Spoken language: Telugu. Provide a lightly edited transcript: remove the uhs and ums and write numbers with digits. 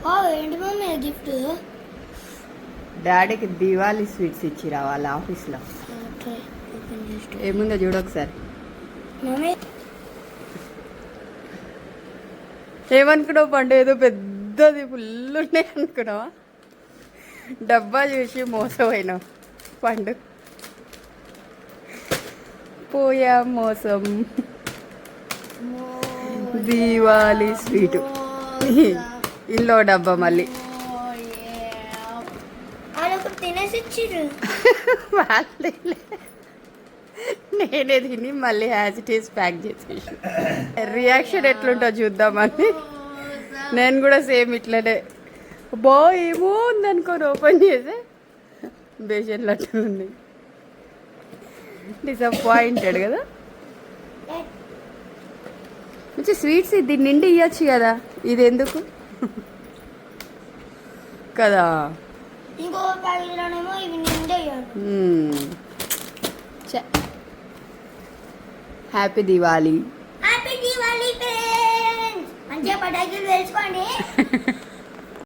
ఏంటి మమ్మీ గిఫ్ట్? డాడీకి దివాళీ స్వీట్స్ ఇచ్చిరా వాళ్ళ ఆఫీస్లో. ఓకే, ఓపెన్ చేసి ఏముందో చూడొకసారి. మమ్మీ ఏమనుకున్నావు పండు? ఏదో పెద్దది ఫుల్ ఉన్నాయి అనుకున్నావా? డబ్బా చూసి మోసపోయినావు పండు. పోయా మోసం. దీవాలి స్వీటు. ఇంట్లో డబ్బా మళ్ళీ తినేసి ఇచ్చిర్రు. నేనే తిని మళ్ళీ యాజ్ ఇట్ ఈస్ ప్యాక్ చేసేసి రియాక్షన్ ఎట్లుంటో చూద్దామని నేను కూడా సేమ్ ఇట్లనే బా ఏమో ఉందనుకోని ఓపెన్ చేసి బేషన్ లట్టు ఉంది. డిసప్పాయింటెడ్ కదా. మంచి స్వీట్స్ దీని నిండి ఇవ్వచ్చు కదా, ఇది ఎందుకు కదా. ఇంకో ప్యాకెట్లోనేమో ఇవి నిండా happy Diwali. Happy Diwali friends. మంచిగా పటాకులు వేసుకోండి.